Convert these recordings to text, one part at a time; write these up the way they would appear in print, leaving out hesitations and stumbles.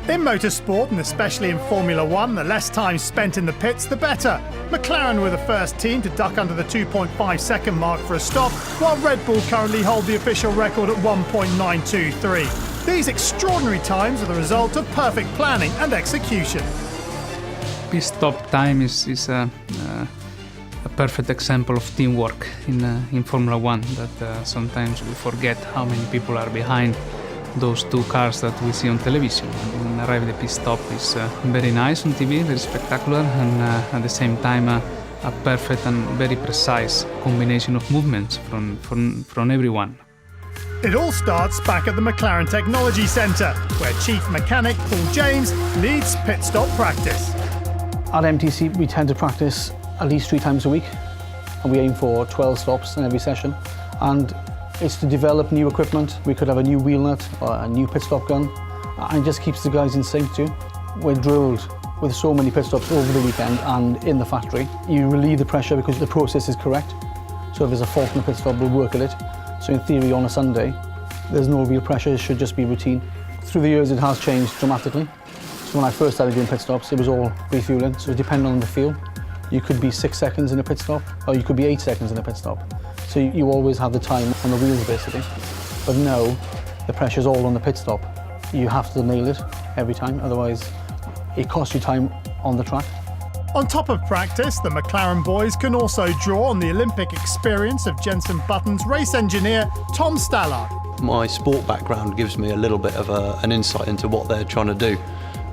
In motorsport, and especially in Formula One, the less time spent in the pits, the better. McLaren were the first team to duck under the 2.5 second mark for a stop, while Red Bull currently hold the official record at 1.923. These extraordinary times are the result of perfect planning and execution. Pit stop time is a perfect example of teamwork in Formula One, that sometimes we forget how many people are behind those two cars that we see on television. And arrive at the pit stop is very nice on TV, very spectacular, and at the same time a perfect and very precise combination of movements from everyone. It all starts back at the McLaren Technology Centre, where Chief Mechanic Paul James leads pit stop practice. At MTC we tend to practice at least 3 times a week, and we aim for 12 stops in every session. And it's to develop new equipment. We could have a new wheel nut or a new pit stop gun, and it just keeps the guys in sync too. We're drilled with so many pit stops over the weekend and in the factory. You relieve the pressure because the process is correct. So if there's a fault in the pit stop, we'll work at it. So in theory, on a Sunday, there's no real pressure, it should just be routine. Through the years, it has changed dramatically. So when I first started doing pit stops, it was all refueling, so depending on the fuel, you could be 6 seconds in a pit stop, or you could be 8 seconds in a pit stop. So you always have the time on the wheels, basically. But now, the pressure's all on the pit stop. You have to nail it every time, otherwise it costs you time on the track. On top of practice, the McLaren boys can also draw on the Olympic experience of Jenson Button's race engineer, Tom Stallard. My sport background gives me a little bit of an insight into what they're trying to do.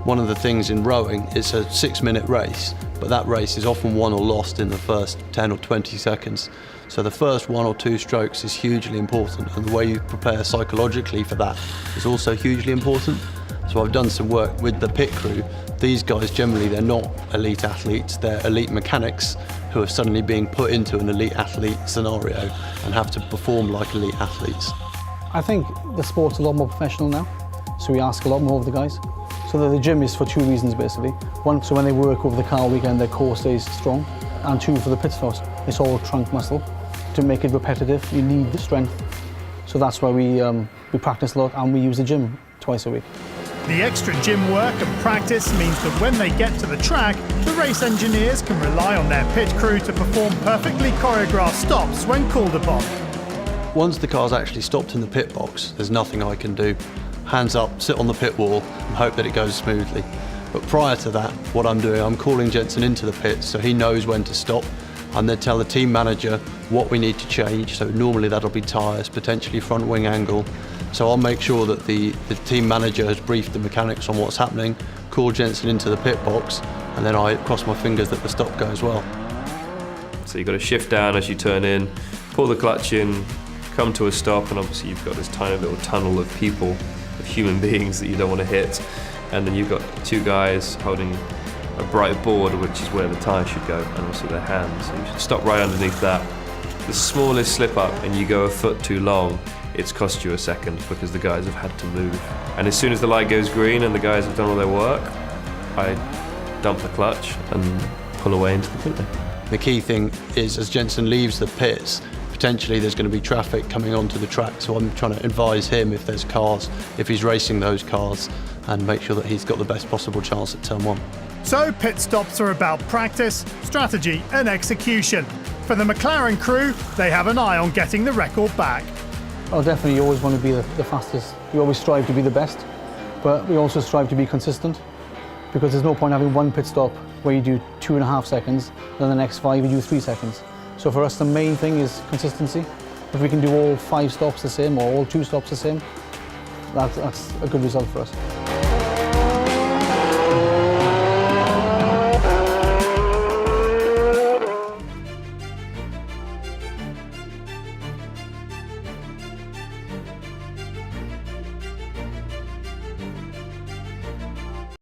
One of the things in rowing, it's a 6-minute race, but that race is often won or lost in the first 10 or 20 seconds. So the first 1 or 2 strokes is hugely important, and the way you prepare psychologically for that is also hugely important. So I've done some work with the pit crew. These guys, generally, they're not elite athletes, they're elite mechanics who are suddenly being put into an elite athlete scenario and have to perform like elite athletes. I think the sport's a lot more professional now, so we ask a lot more of the guys. So the gym is for 2 reasons, basically. 1, so when they work over the car weekend, their core stays strong. And 2, for the pit stops, it's all trunk muscle. To make it repetitive, you need the strength. So that's why we practice a lot, and we use the gym twice a week. The extra gym work and practice means that when they get to the track, the race engineers can rely on their pit crew to perform perfectly choreographed stops when called upon. Once the car's actually stopped in the pit box, there's nothing I can do. Hands up, sit on the pit wall and hope that it goes smoothly. But prior to that, what I'm doing, I'm calling Jenson into the pits so he knows when to stop, and then tell the team manager what we need to change. So normally that'll be tyres, potentially front wing angle. So I'll make sure that the team manager has briefed the mechanics on what's happening, call Jenson into the pit box, and then I cross my fingers that the stop goes well. So you've got to shift down as you turn in, pull the clutch in, come to a stop, and obviously you've got this tiny little tunnel of people, of human beings that you don't want to hit. And then you've got 2 guys holding a bright board, which is where the tyre should go, and also their hands. So you should stop right underneath that. The smallest slip up and you go a foot too long, it's cost you a second because the guys have had to move. And as soon as the light goes green and the guys have done all their work, I dump the clutch and pull away into the pit lane. The key thing is, as Jenson leaves the pits, potentially there's going to be traffic coming onto the track, so I'm trying to advise him if there's cars, if he's racing those cars, and make sure that he's got the best possible chance at turn 1. So pit stops are about practice, strategy and execution. For the McLaren crew, they have an eye on getting the record back. Oh, definitely, you always want to be the fastest. We always strive to be the best, but we also strive to be consistent, because there's no point having one pit stop where you do 2.5 seconds, then the next 5 you do 3 seconds. So for us, the main thing is consistency. If we can do all 5 stops the same or all 2 stops the same, that's a good result for us.